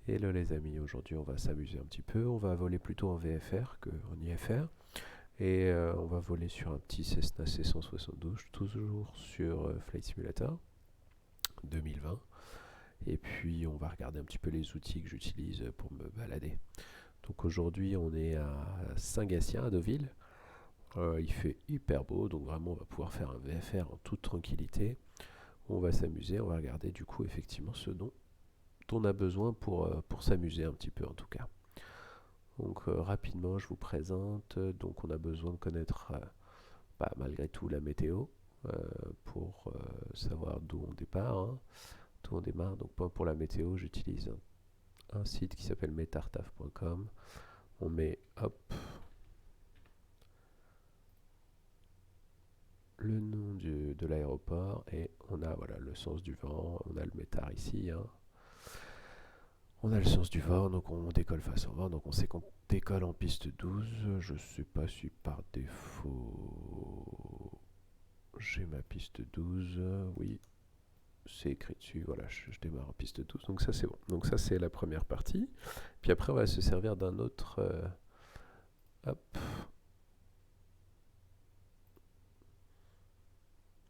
Hello les amis, aujourd'hui on va s'amuser un petit peu, on va voler plutôt en VFR qu'en IFR et on va voler sur un petit Cessna C172, toujours sur Flight Simulator 2020 et puis on va regarder un petit peu les outils que j'utilise pour me balader. Donc aujourd'hui on est à Saint-Gatien, à Deauville. Il fait hyper beau, donc vraiment on va pouvoir faire un VFR en toute tranquillité. On va s'amuser, on va regarder du coup effectivement ce dont on a besoin pour s'amuser un petit peu en tout cas. Donc rapidement, je vous présente. Donc on a besoin de connaître malgré tout la météo euh, pour savoir d'où on départ, hein, d'où on démarre. Donc pour la météo, j'utilise un site qui s'appelle metartaf.com. On met hop le nom de l'aéroport et on a voilà le sens du vent. On a le métar ici, hein. On a le sens du vent, donc on décolle face au vent, donc on sait qu'on décolle en piste 12. Je sais pas si par défaut j'ai ma piste 12. Oui, c'est écrit dessus. Voilà, je démarre en piste 12, donc ça c'est bon. Donc ça c'est la première partie. Puis après on va se servir d'un autre, hop,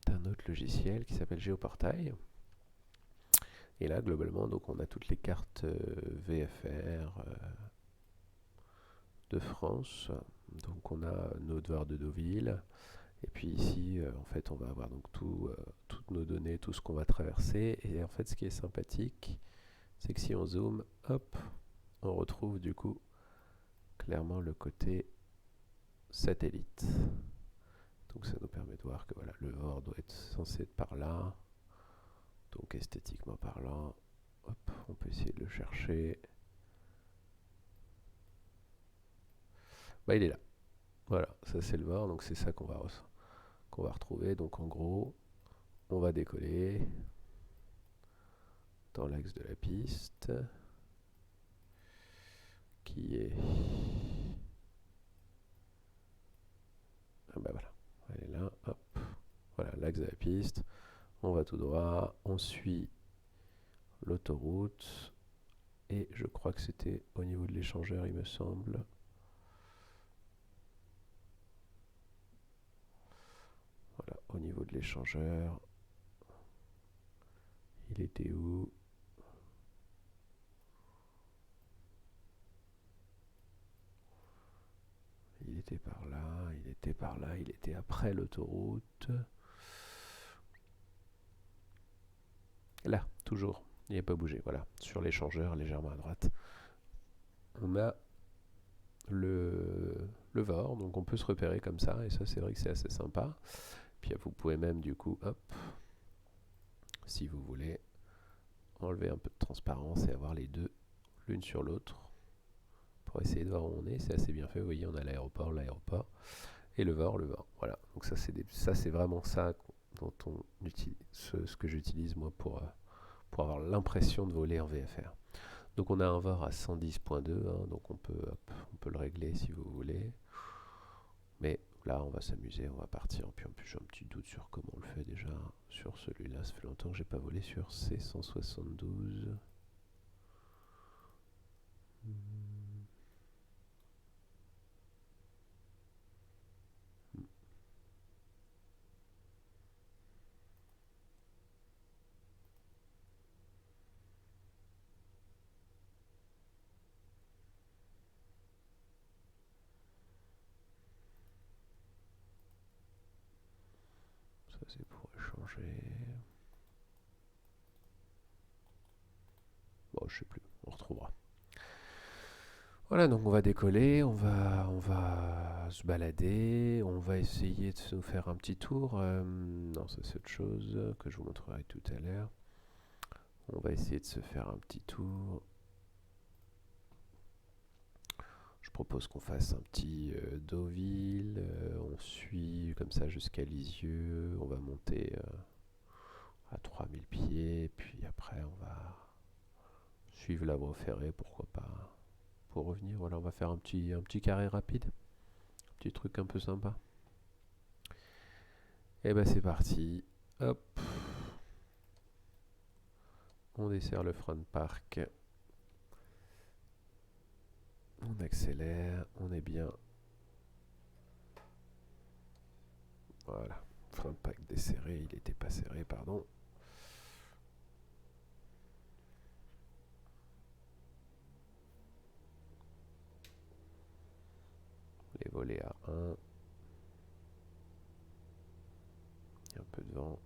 d'un autre logiciel qui s'appelle Géoportail. Et là globalement donc on a toutes les cartes VFR de France. Donc on a nos devoirs de Deauville. Et puis ici, en fait, on va avoir donc toutes nos données, tout ce qu'on va traverser. Et en fait, ce qui est sympathique, c'est que si on zoome, hop, on retrouve du coup clairement le côté satellite. Donc ça nous permet de voir que voilà, le VOR doit être censé être par là. Donc esthétiquement parlant, hop, on peut essayer de le chercher. Bah il est là. Voilà, ça c'est le VOR, donc c'est ça qu'on va retrouver. Donc en gros, on va décoller dans l'axe de la piste, qui est... Ah bah voilà, elle est là, hop. Voilà, l'axe de la piste. On va tout droit, on suit l'autoroute. Et je crois que c'était au niveau de l'échangeur, il me semble. Voilà, au niveau de l'échangeur. Il était où? Il était par là, il était par là, il était après l'autoroute. Là, toujours. Il n'est pas bougé, voilà. Sur l'échangeur, légèrement à droite. On a le VOR, donc on peut se repérer comme ça, et ça c'est vrai que c'est assez sympa. Puis vous pouvez même du coup, hop, si vous voulez, enlever un peu de transparence et avoir les deux l'une sur l'autre pour essayer de voir où on est. C'est assez bien fait, vous voyez, on a l'aéroport, et le VOR, le VOR. Voilà, donc ça c'est vraiment ça dont on utilise, ce que j'utilise moi pour avoir l'impression de voler en VFR. Donc on a un VOR à 110.2, hein, donc on peut le régler si vous voulez. Mais là, on va s'amuser, on va partir. Puis en plus, j'ai un petit doute sur comment on le fait déjà sur celui-là. Ça fait longtemps que j'ai pas volé sur C172. Ça, c'est pour échanger. Bon, je sais plus, on retrouvera. Voilà, donc on va décoller, on va se balader, on va essayer de se faire un petit tour. Non, ça c'est autre chose que je vous montrerai tout à l'heure. On va essayer de se faire un petit tour. Je propose qu'on fasse un petit Deauville. On suit comme ça jusqu'à Lisieux. On va monter à 3000 pieds. Puis après, on va suivre la voie ferrée, pourquoi pas. Pour revenir, voilà, on va faire un petit carré rapide. Un petit truc un peu sympa. Et ben c'est parti. Hop. On dessert le front park. On accélère, on est bien. Voilà, frein de pack desserré, il n'était pas serré, pardon. Les volets à 1. Il y a un peu de vent.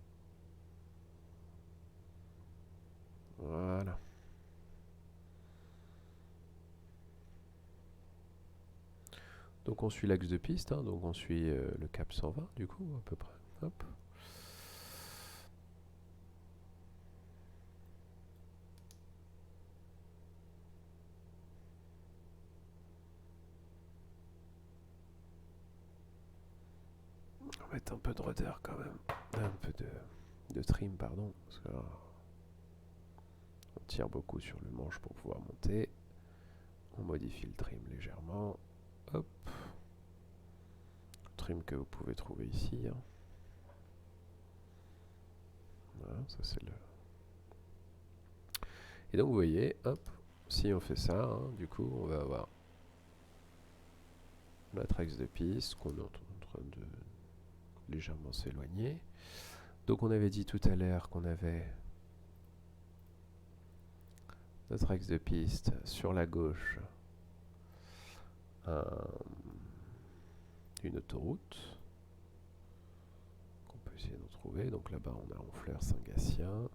Voilà. Donc on suit l'axe de piste, hein, donc on suit le cap 120 du coup, à peu près. Hop. On va mettre un peu de rudder quand même. Un peu de trim, pardon. Parce que là, on tire beaucoup sur le manche pour pouvoir monter. On modifie le trim légèrement. Hop. Trim que vous pouvez trouver ici. Hein. Voilà, ça c'est le... Et donc vous voyez, hop, si on fait ça, hein, du coup, on va avoir notre axe de piste qu'on est en train de légèrement s'éloigner. Donc on avait dit tout à l'heure qu'on avait notre axe de piste sur la gauche, une autoroute qu'on peut essayer de trouver. Donc là-bas on a Honfleur, Saint-Gatien.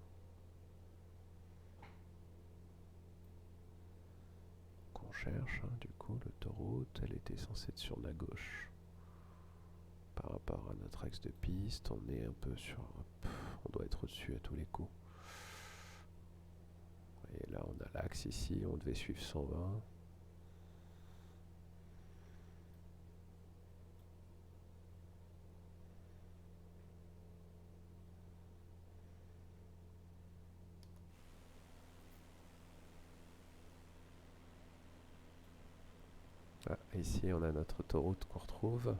Qu'on cherche, hein, du coup l'autoroute, elle était censée être sur la gauche. Par rapport à notre axe de piste, on est un peu sur... on doit être au-dessus à tous les coups. Et là, on a l'axe ici, on devait suivre 120. Ah, ici, on a notre autoroute qu'on retrouve.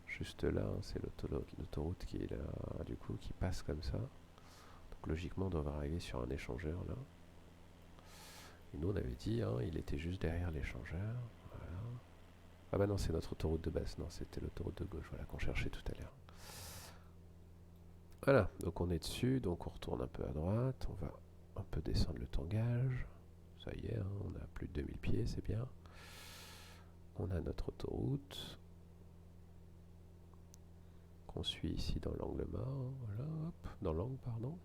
Juste là, hein, c'est l'autoroute qui est là, du coup, qui passe comme ça. Donc logiquement, on devrait arriver sur un échangeur là. Et nous, on avait dit, hein, il était juste derrière l'échangeur. Voilà. Ah bah non, c'est notre autoroute de base. Non, c'était l'autoroute de gauche, voilà, qu'on cherchait tout à l'heure. Voilà, donc on est dessus, donc on retourne un peu à droite. On va un peu descendre le tangage. Ça y est, hein, on a plus de 2000 pieds, c'est bien. On a notre autoroute qu'on suit ici dans l'angle mort. Voilà, hop, dans l'angle, pardon.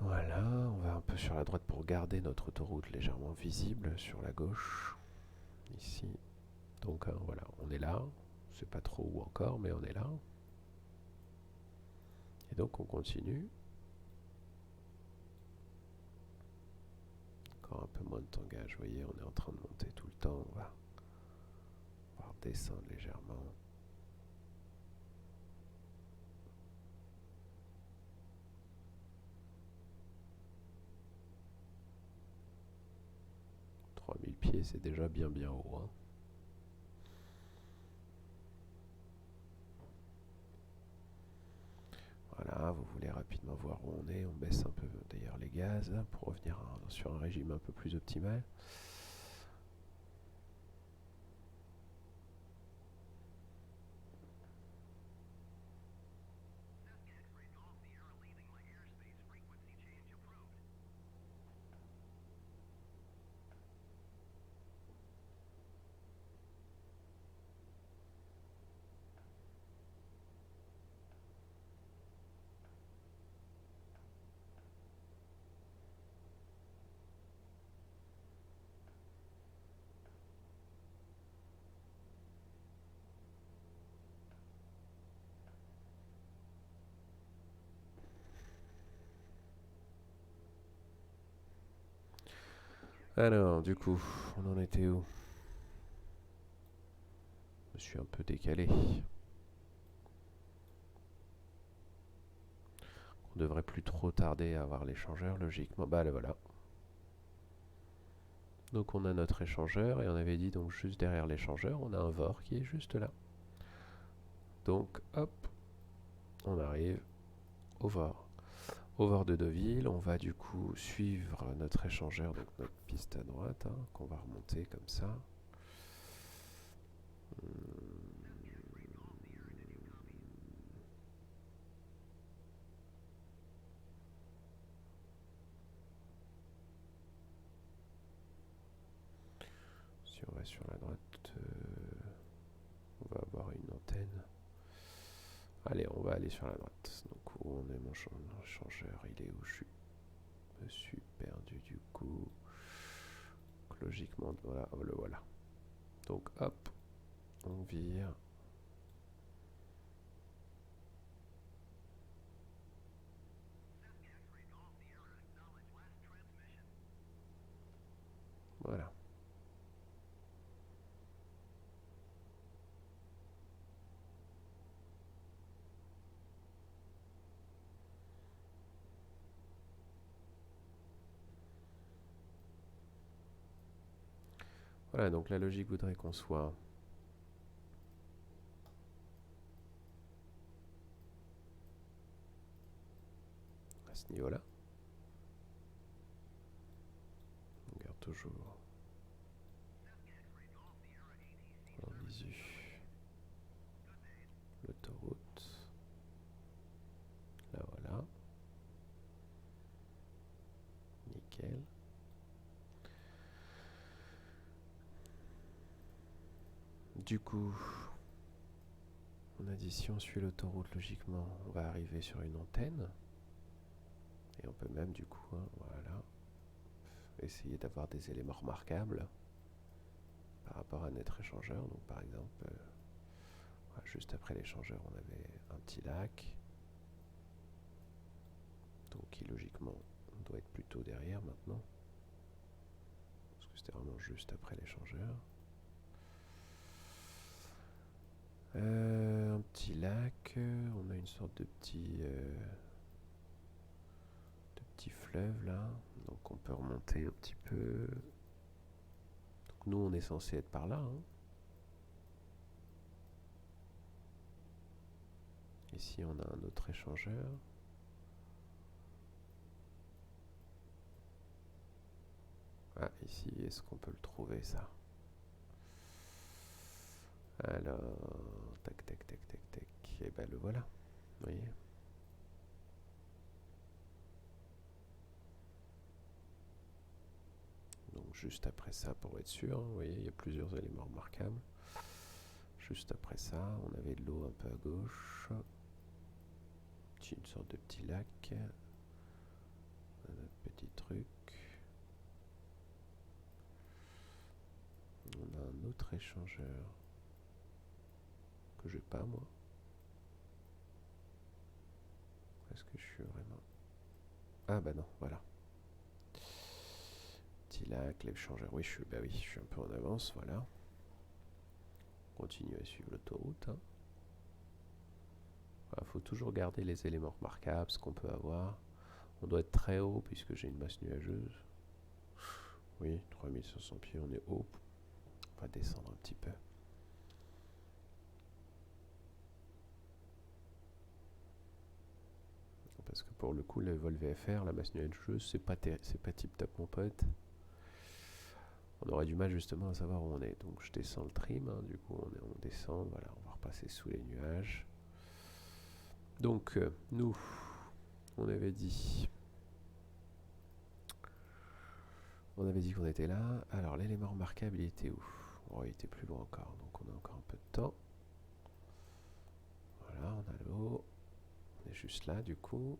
Voilà, on va un peu sur la droite pour garder notre autoroute légèrement visible sur la gauche. Ici. Donc voilà, on est là. Je sais pas trop où encore, mais on est là. Et donc on continue. Encore un peu moins de tangage, vous voyez, on est en train de monter tout le temps. On va descendre légèrement. « 3000 pieds, c'est déjà bien haut. Hein. Voilà, vous voulez rapidement voir où on est. On baisse un peu d'ailleurs les gaz pour revenir sur un régime un peu plus optimal. Alors, du coup, on en était où? Je me suis un peu décalé. On devrait plus trop tarder à avoir l'échangeur, logiquement. Bah, là, voilà. Donc, on a notre échangeur, et on avait dit, donc, juste derrière l'échangeur, on a un VOR qui est juste là. Donc, hop, on arrive au VOR. Over de Deauville, on va du coup suivre notre échangeur, donc notre piste à droite, hein, qu'on va remonter comme ça. Si on va sur la droite, on va avoir une antenne. Allez, on va aller sur la droite. Donc où on est mon échangeur, il est où je me suis perdu du coup. Donc, logiquement, voilà, le voilà. Donc hop, on vire. Voilà. Voilà, donc la logique voudrait qu'on soit à ce niveau-là. On garde toujours en visu l'autoroute. Là, voilà. Nickel. Du coup, on a dit si on suit l'autoroute, logiquement, on va arriver sur une antenne. Et on peut même, du coup, hein, voilà, essayer d'avoir des éléments remarquables par rapport à notre échangeur. Donc, par exemple, voilà, juste après l'échangeur, on avait un petit lac. Donc, qui, logiquement, doit être plutôt derrière maintenant. Parce que c'était vraiment juste après l'échangeur. Un petit lac, on a une sorte de petit fleuve là, donc on peut remonter un petit peu. Donc nous on est censé être par là, hein. Ici on a un autre échangeur. Ah, ici, est-ce qu'on peut le trouver ça? Alors, tac, tac, tac, tac, tac. Et ben le voilà, vous voyez. Donc juste après ça, pour être sûr, hein, vous voyez, il y a plusieurs éléments remarquables. Juste après ça, on avait de l'eau un peu à gauche. Une sorte de petit lac. Un autre petit truc. On a un autre échangeur que j'ai pas moi. Est-ce que je suis vraiment... Ah bah non, voilà. Petit lac, l'échangeur. Oui, bah oui, je suis un peu en avance, voilà. On continue à suivre l'autoroute. Hein. Voilà, faut toujours garder les éléments remarquables, ce qu'on peut avoir. On doit être très haut puisque j'ai une masse nuageuse. Oui, 3500 pieds, on est haut. On va descendre un petit peu. Parce que pour le coup, le vol VFR, la masse nuageuse, c'est pas tip top mon pote. On aurait du mal justement à savoir où on est. Donc je descends le trim, hein, du coup on descend, voilà, on va repasser sous les nuages. Donc nous, on avait dit qu'on était là. Alors l'élément remarquable, il était où? Oh, il était plus loin encore, donc on a encore un peu de temps. Voilà, on a l'eau. On est juste là, du coup.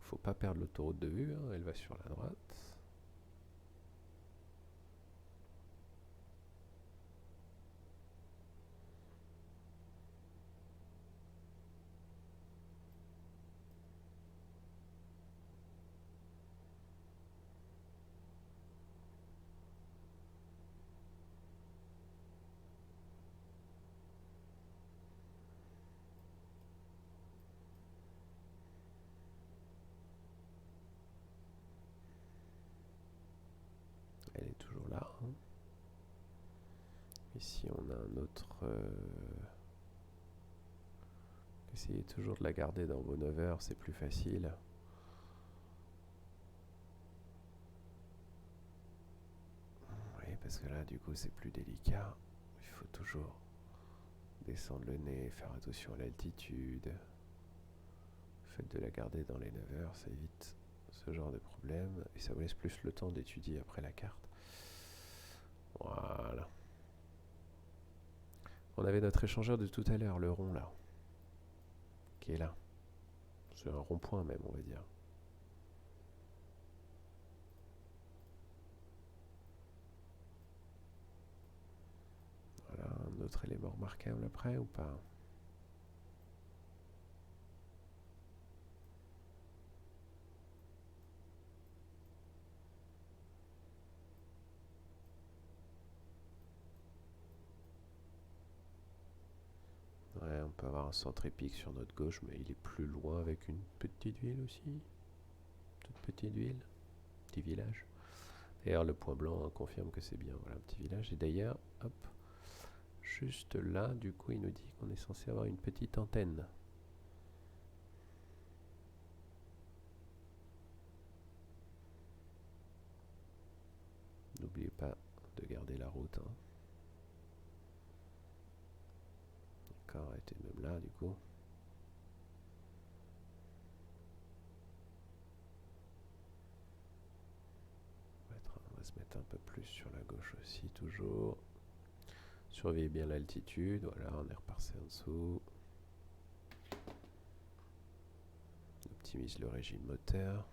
Faut pas perdre l'autoroute de vue, hein, elle va sur la droite. Elle est toujours là. Hein. Ici, on a un autre... Essayez toujours de la garder dans vos 9 heures, c'est plus facile. parce que là, du coup, c'est plus délicat. Il faut toujours descendre le nez, faire attention à l'altitude. Le fait de la garder dans les 9 heures, ça évite ce genre de problème. Et ça vous laisse plus le temps d'étudier après la carte. Voilà. On avait notre échangeur de tout à l'heure, le rond là, qui est là. C'est un rond-point même, on va dire. Voilà, un autre élément remarquable après ou pas? Ouais, on peut avoir un centre épique sur notre gauche, mais il est plus loin avec une petite ville aussi. Toute petite ville, petit village. D'ailleurs, le point blanc confirme que c'est bien. Voilà, un petit village. Et d'ailleurs, hop, juste là, du coup, il nous dit qu'on est censé avoir une petite antenne. N'oubliez pas de garder la route. Hein. D'accord, était même là, du coup. On va se mettre un peu plus sur la gauche aussi, toujours. Surveillez bien l'altitude. Voilà, on est repassé en dessous. On optimise le régime moteur.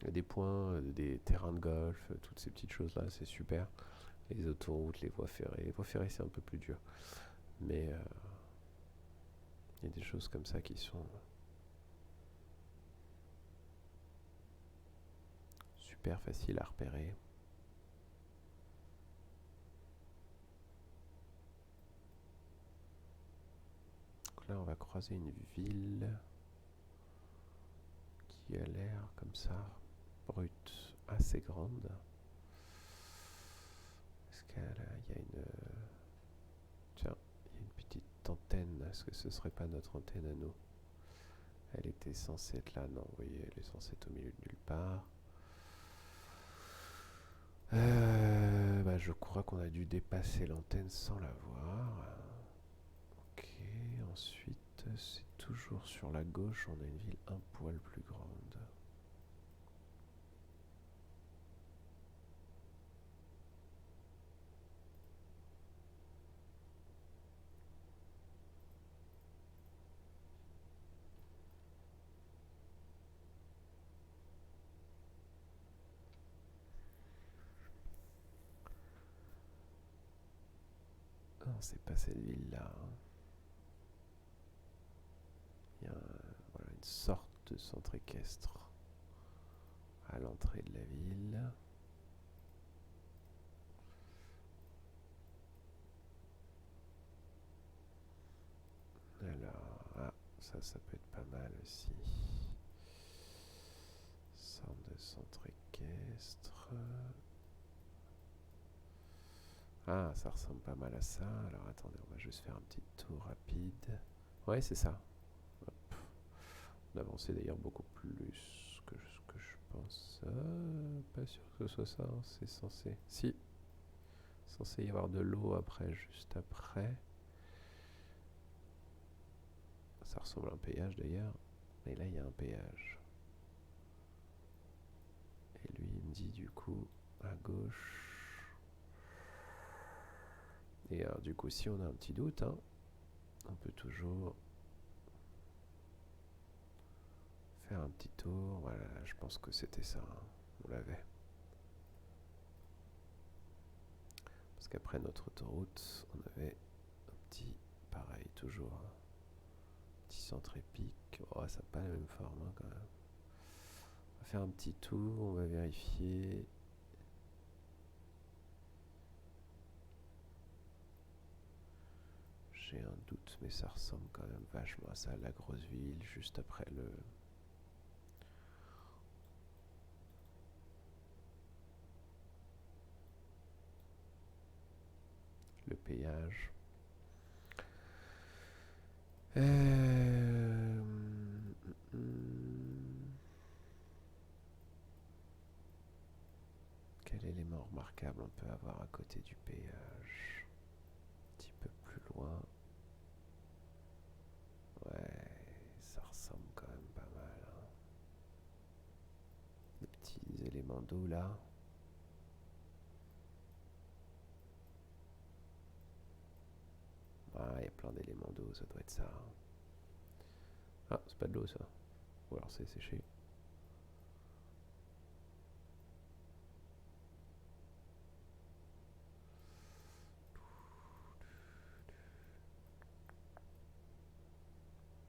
Des points, des terrains de golf, toutes ces petites choses-là, c'est super. Les autoroutes, les voies ferrées. Les voies ferrées, c'est un peu plus dur. Mais il y a des choses comme ça qui sont super faciles à repérer. Donc là, on va croiser une ville qui a l'air comme ça, brute, assez grande. Est-ce qu'il y a une... Tiens, il y a une petite antenne. Est-ce que ce serait pas notre antenne à nous? Elle était censée être là. Non, vous voyez, elle est censée être au milieu de nulle part. Je crois qu'on a dû dépasser l'antenne sans la voir. Ok, ensuite, c'est toujours sur la gauche. On a une ville un poil plus grande. Non, c'est pas cette ville-là. Hein. Il y a voilà, une sorte de centre équestre à l'entrée de la ville. Alors, ça peut être pas mal aussi. Sorte de centre équestre. Ah, ça ressemble pas mal à ça. Alors attendez, on va juste faire un petit tour rapide. Ouais, c'est ça. Hop. On avançait d'ailleurs beaucoup plus que ce que je pense. Pas sûr que ce soit ça. Hein. C'est censé. Si. Censé y avoir de l'eau après, juste après. Ça ressemble à un péage d'ailleurs. Mais là, il y a un péage. Et lui, il me dit du coup à gauche. Et alors, du coup, si on a un petit doute, hein, on peut toujours faire un petit tour. Voilà, je pense que c'était ça. Hein. On l'avait. Parce qu'après notre autoroute, on avait un petit, pareil, toujours un petit centre épique. Oh, ça n'a pas la même forme hein, quand même. On va faire un petit tour, on va vérifier. J'ai un doute, mais ça ressemble quand même vachement à ça, la grosse ville, juste après le péage. Quel élément remarquable on peut avoir à côté du péage? Un petit peu plus loin. Ouais, ça ressemble quand même pas mal, hein. Des petits éléments d'eau là. Ah, il y a plein d'éléments d'eau, ça doit être ça. Ah, c'est pas de l'eau ça. Ou alors c'est séché.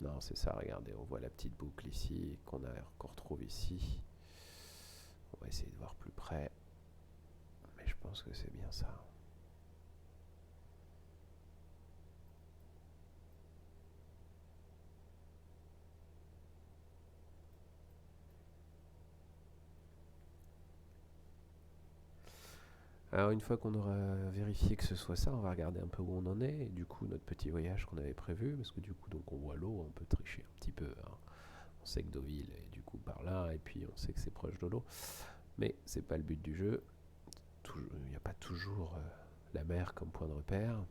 Non, c'est ça, regardez, on voit la petite boucle ici qu'on retrouve ici. On va essayer de voir plus près. Mais je pense que c'est bien ça. Alors une fois qu'on aura vérifié que ce soit ça, on va regarder un peu où on en est, et du coup notre petit voyage qu'on avait prévu, parce que du coup donc on voit l'eau, on peut tricher un petit peu, hein. On sait que Deauville est du coup par là, et puis on sait que c'est proche de l'eau, mais c'est pas le but du jeu. Il n'y a pas toujours la mer comme point de repère.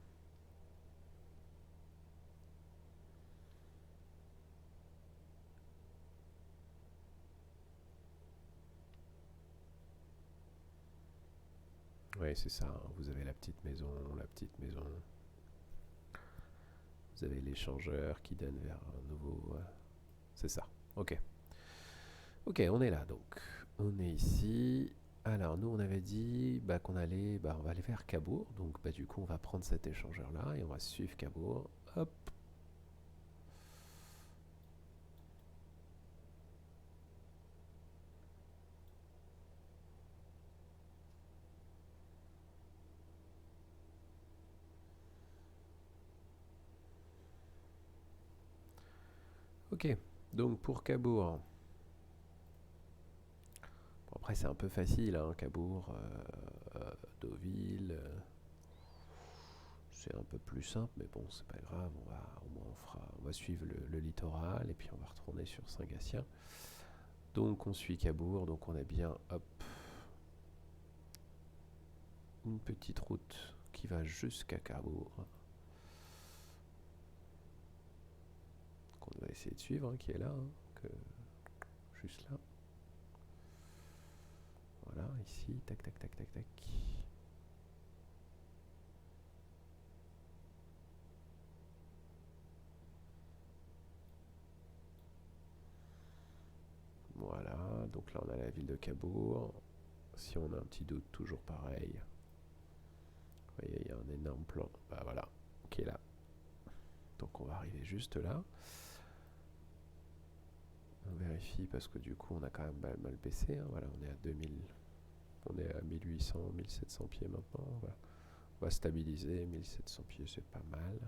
Oui, c'est ça, hein. Vous avez la petite maison, la petite maison. Vous avez l'échangeur qui donne vers un nouveau... c'est ça, ok. Ok, on est là donc. On est ici. Alors nous on avait dit qu'on allait, on va aller vers Cabourg. Donc du coup on va prendre cet échangeur là et on va suivre Cabourg. Hop. Ok, donc pour Cabourg. Bon, après c'est un peu facile, hein, Cabourg, Deauville. C'est un peu plus simple, mais bon, c'est pas grave. Au moins on va suivre le littoral et puis on va retourner sur Saint-Gatien. Donc on suit Cabourg, donc on a bien, hop, une petite route qui va jusqu'à Cabourg, qu'on va essayer de suivre, hein, qui est là, hein, juste là. Voilà, ici, tac, tac, tac, tac, tac. Voilà, donc là on a la ville de Cabourg. Si on a un petit doute, toujours pareil. Vous voyez, il y a un énorme plan, voilà, qui est là. Donc on va arriver juste là. On vérifie parce que du coup on a quand même mal baissé, hein. Voilà, on est à 2000, on est à 1800, 1700 pieds maintenant. Voilà. On va stabiliser, 1700 pieds c'est pas mal.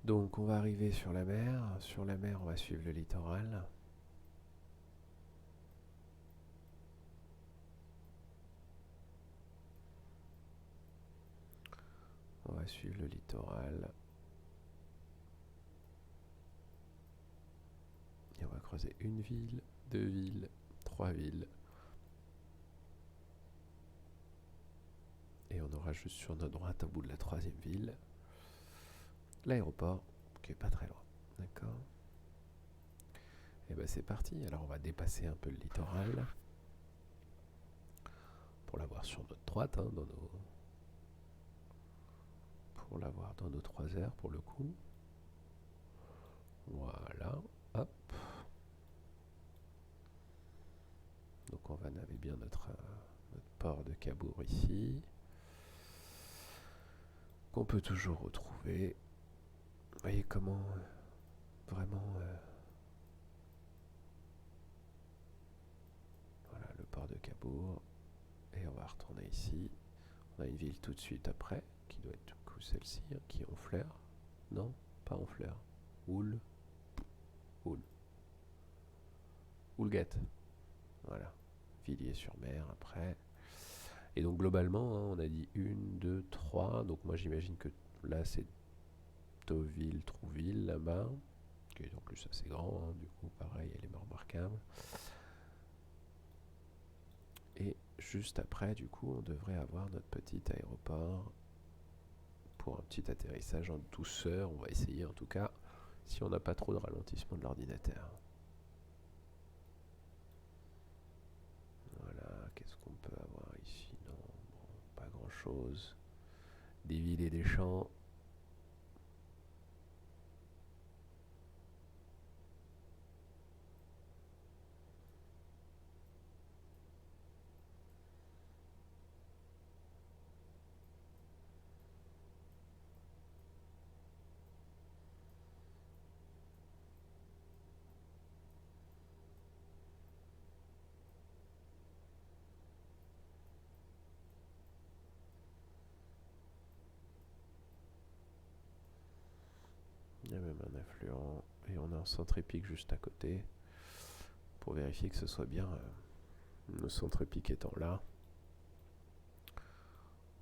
Donc on va arriver sur la mer. Sur la mer, on va suivre le littoral. On va suivre le littoral. Et on va creuser une ville, 2 villes, 3 villes. Et on aura juste sur notre droite, au bout de la 3e ville, l'aéroport, qui est pas très loin. D'accord. Et c'est parti. Alors on va dépasser un peu le littoral pour l'avoir sur notre droite, hein, pour l'avoir dans nos 3 heures pour le coup. Voilà, hop. Donc on va naver bien notre port de Cabourg ici, qu'on peut toujours retrouver. Vous voyez comment vraiment... voilà, le port de Cabourg. Et on va retourner ici. On a une ville tout de suite après, qui doit être du coup celle-ci, hein, qui est Honfleur. Non, pas Honfleur. Houl. Houl. Houlgate. Voilà. Villiers-sur-Mer après. Et donc globalement, hein, on a dit 1, 2, 3. Donc moi j'imagine que là c'est Deauville, Trouville là-bas. Qui est en plus assez grand, hein, du coup pareil, elle est remarquable. Et juste après, du coup, on devrait avoir notre petit aéroport pour un petit atterrissage en douceur. On va essayer en tout cas, si on n'a pas trop de ralentissement de l'ordinateur. Voilà, qu'est-ce qu'on peut avoir ici? Non, bon, pas grand-chose. Des villes et des champs. Il y a même un affluent. Et on a un centre épique juste à côté. Pour vérifier que ce soit bien le centre épique étant là.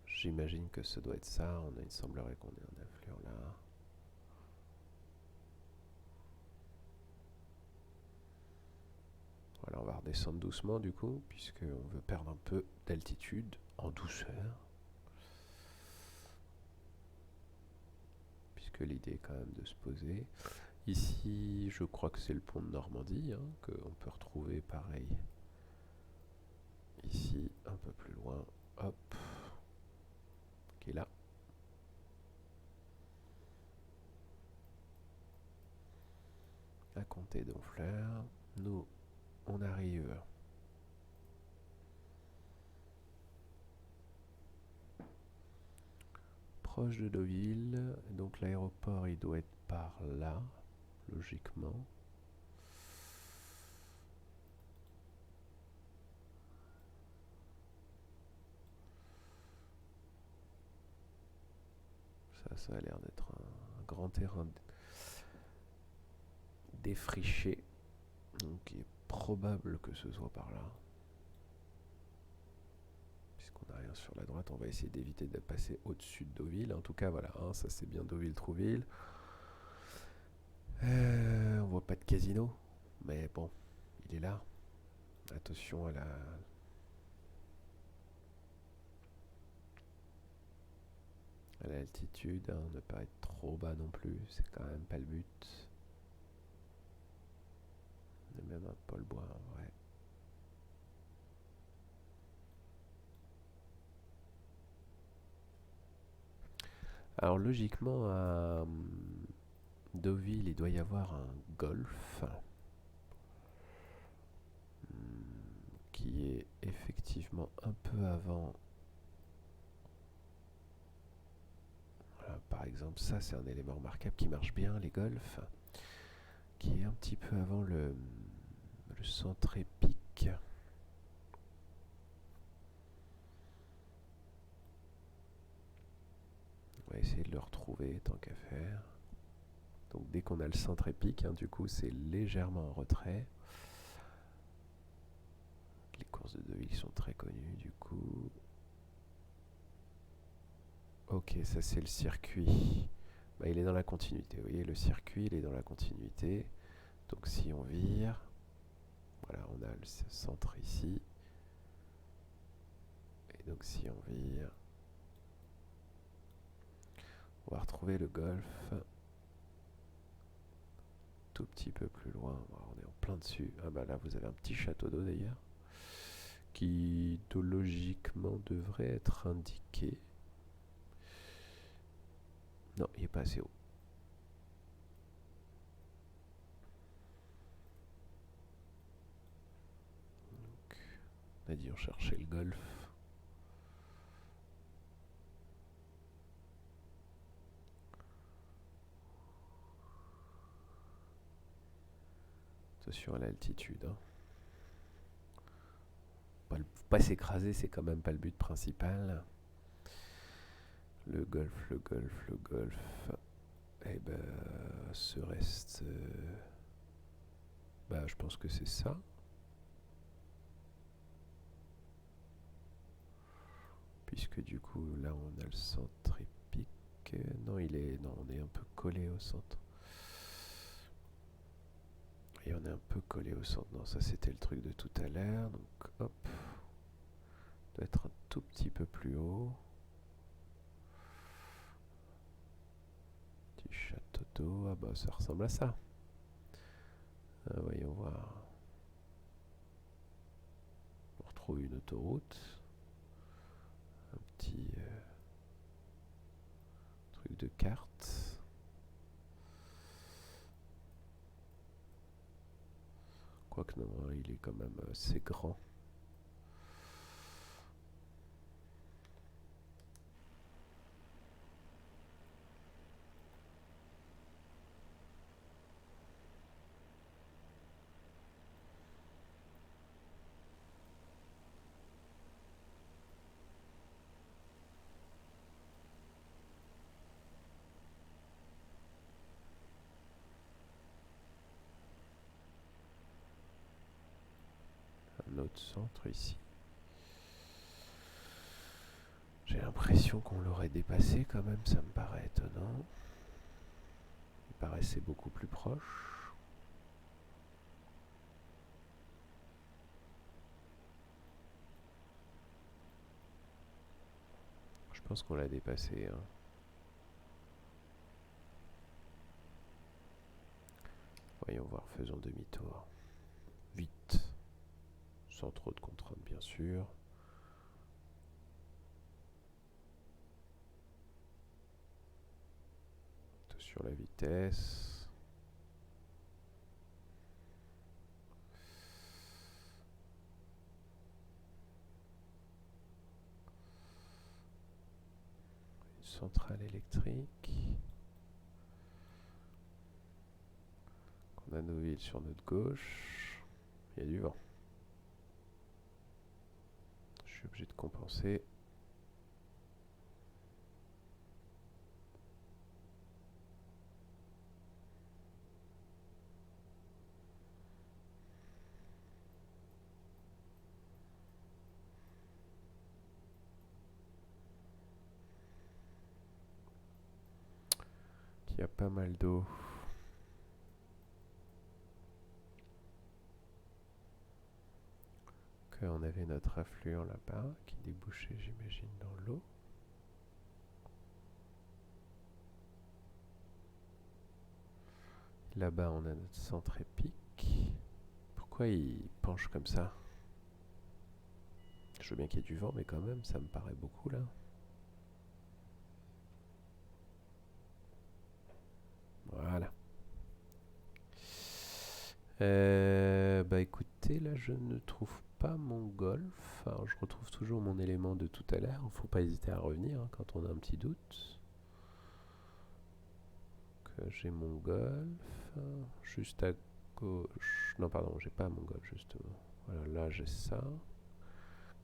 J'imagine que ce doit être ça. Il semblerait qu'on ait un affluent là. Voilà, on va redescendre doucement du coup, puisqu'on veut perdre un peu d'altitude en douceur. Puisque l'idée est quand même de se poser. Ici, je crois que c'est le pont de Normandie, hein, qu'on peut retrouver pareil. Ici, un peu plus loin, hop, qui est là. À compter d'Honfleur, nous, on arrive proche de Deauville, donc l'aéroport il doit être par là, logiquement. Ça a l'air d'être un grand terrain défriché, donc il est probable que ce soit par là. Puisqu'on n'a rien sur la droite, on va essayer d'éviter de passer au-dessus de Deauville. En tout cas, voilà, hein, ça c'est bien Deauville-Trouville. On voit pas de casino, mais bon, il est là. Attention à l'altitude, hein, ne pas être trop bas non plus, c'est quand même pas le but. On a même un Paul Bois, ouais. Alors logiquement, à Deauville, il doit y avoir un golfe qui est effectivement un peu avant. Voilà, par exemple, ça c'est un élément remarquable qui marche bien, les golfs, qui est un petit peu avant le centre épique. On va essayer de le retrouver tant qu'à faire. Donc dès qu'on a le centre épique, hein, du coup c'est légèrement en retrait. Les courses de Deauville sont très connues du coup. Ok, ça c'est le circuit. Bah, il est dans la continuité, vous voyez le circuit il est dans la continuité. Donc si on vire, voilà on a le centre ici. Et donc si on vire, on va retrouver le golfe. Tout petit peu plus loin, on est en plein dessus. Ah bah là vous avez un petit château d'eau d'ailleurs, qui logiquement devrait être indiqué. Non, il n'est pas assez haut. Donc, on a dit on cherchait le golfe. Attention à l'altitude. Hein. Pas s'écraser, c'est quand même pas le but principal. Le golf, le golf, le golf. Eh ben, ce reste... bah, je pense que c'est ça. Puisque du coup, là, on a le centre épique. Non, non, on est un peu collé au centre. Et on est un peu collé au centre. Non, ça, c'était le truc de tout à l'heure. Donc, hop. Doit être un tout petit peu plus haut. Petit château d'eau. Ah bah, ça ressemble à ça. Voyons voir. On retrouve une autoroute. Un petit truc de carte. Quoique non, il est quand même assez grand. Un autre centre ici. J'ai l'impression qu'on l'aurait dépassé quand même, ça me paraît étonnant. Il paraissait beaucoup plus proche. Je pense qu'on l'a dépassé. Hein. Voyons voir, faisons demi-tour. Vite. Sans trop de contraintes bien sûr. Sur la vitesse. Une centrale électrique. On a nos villes sur notre gauche. Il y a du vent. Je suis obligé de compenser. Il y a pas mal d'eau. On avait notre affluent là-bas qui débouchait, j'imagine, dans l'eau. Là-bas, on a notre centre épique. Pourquoi il penche comme ça? Je veux bien qu'il y ait du vent, mais quand même, ça me paraît beaucoup là. Voilà. Bah écoutez, là je ne trouve pas mon golf. Alors je retrouve toujours mon élément de tout à l'heure. Faut pas hésiter à revenir hein, quand on a un petit doute. Que j'ai mon golf juste à gauche. Non pardon, j'ai pas mon golf justement. Voilà, là j'ai ça.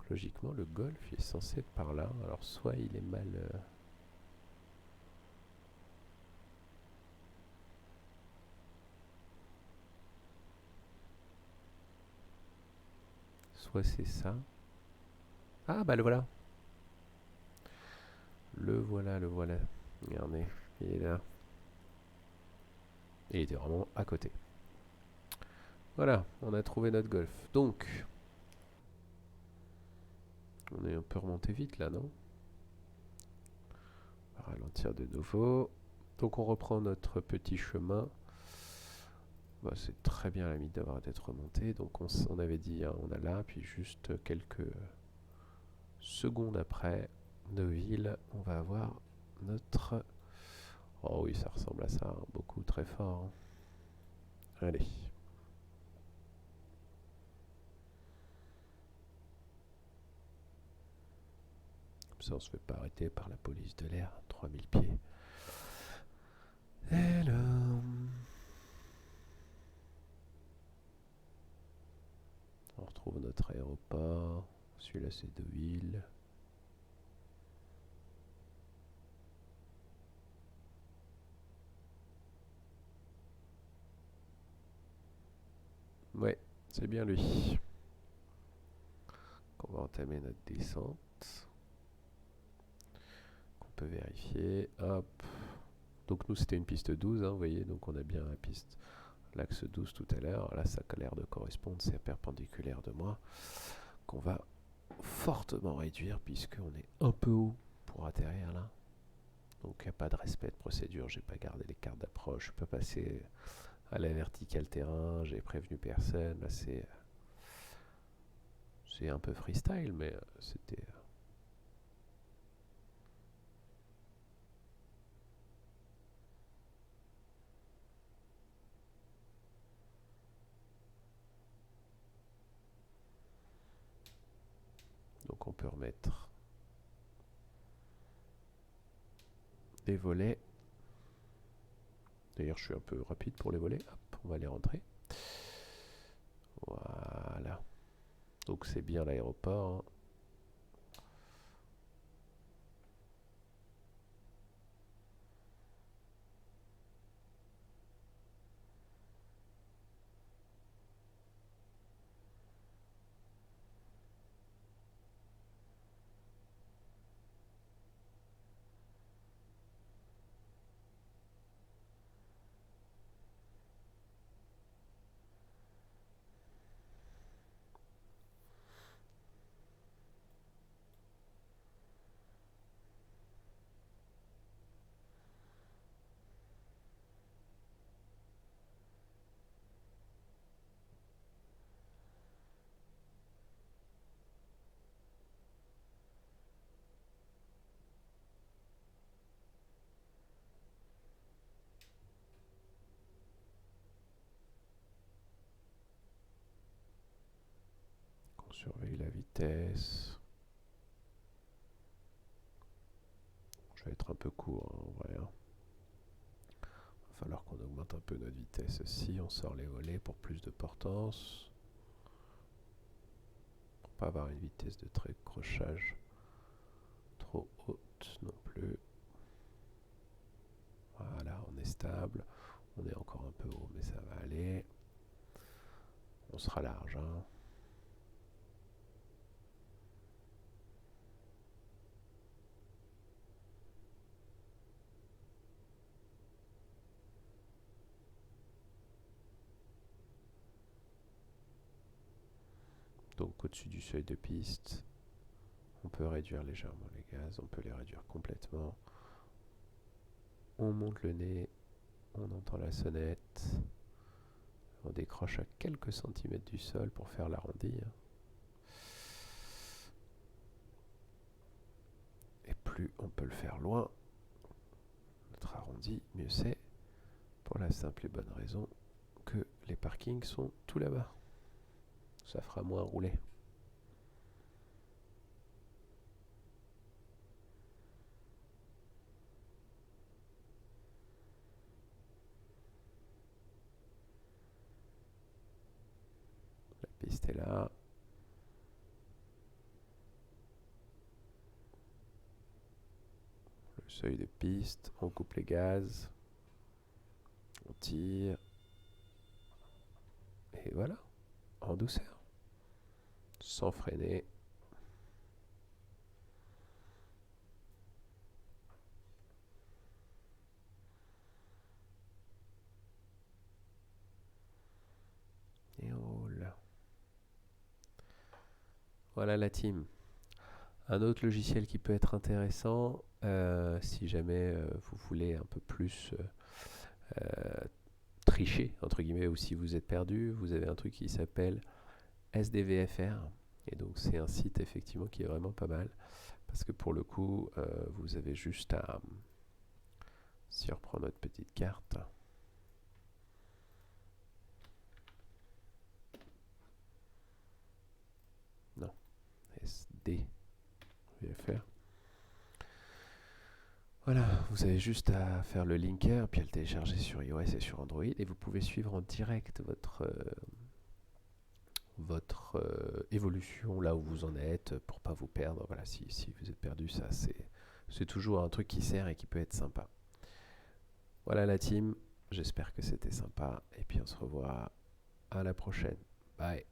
Logiquement le golf il est censé être par là. Alors soit il est mal... soit c'est ça. Ah bah le voilà. Le voilà, le voilà. Regardez, il est là. Et il était vraiment à côté. Voilà, on a trouvé notre golf. Donc, on est un peu remonté vite là, non? On va ralentir de nouveau. Donc on reprend notre petit chemin. Bah, c'est très bien à la limite d'avoir été remonté. Donc on avait dit, hein, on a là, puis juste quelques secondes après Deauville, on va avoir notre... Oh oui, ça ressemble à ça, hein, beaucoup, très fort. Hein. Allez. Comme ça, on se fait pas arrêter par la police de l'air, 3000 pieds. Hello. retrouve notre aéroport. Celui-là, c'est Deauville. Ouais, c'est bien lui. On va entamer notre descente. On peut vérifier. Hop. Donc nous, c'était une piste 12, hein, vous voyez. Donc on a bien la piste, l'axe 12 tout à l'heure. Là, ça a l'air de correspondre. C'est perpendiculaire de moi. Qu'on va fortement réduire puisqu'on est un peu haut pour atterrir là. Donc il n'y a pas de respect de procédure. J'ai pas gardé les cartes d'approche. Je peux passer à la verticale terrain. J'ai prévenu personne. Là, c'est un peu freestyle, mais c'était... Donc on peut remettre des volets. D'ailleurs, je suis un peu rapide pour les volets. Hop, on va les rentrer. Voilà. Donc c'est bien l'aéroport, hein. On surveille la vitesse. Je vais être un peu court, hein, en vrai, hein. Il va falloir qu'on augmente un peu notre vitesse aussi. On sort les volets pour plus de portance. Pour pas avoir une vitesse de trait de crochage trop haute non plus. Voilà, on est stable. On est encore un peu haut, mais ça va aller. On sera large, hein. Donc au-dessus du seuil de piste, on peut réduire légèrement les gaz, on peut les réduire complètement. On monte le nez, on entend la sonnette, on décroche à quelques centimètres du sol pour faire l'arrondi. Et plus on peut le faire loin, notre arrondi, mieux c'est, pour la simple et bonne raison que les parkings sont tout là-bas. Ça fera moins rouler. La piste est là. Le seuil de piste, on coupe les gaz, on tire, et voilà, en douceur, sans freiner. Et on roule. Voilà la team. Un autre logiciel qui peut être intéressant, si jamais vous voulez un peu plus tricher, entre guillemets, ou si vous êtes perdu, vous avez un truc qui s'appelle SDVFR. Et donc c'est un site effectivement qui est vraiment pas mal, parce que pour le coup, vous avez juste à... Si on reprend notre petite carte... Non, SDVFR. Voilà, vous avez juste à faire le linker, puis à le télécharger sur iOS et sur Android, et vous pouvez suivre en direct votre évolution là où vous en êtes pour pas vous perdre. Voilà, si vous êtes perdu, ça c'est toujours un truc qui sert et qui peut être sympa. Voilà la team, j'espère que c'était sympa et puis on se revoit à la prochaine. Bye.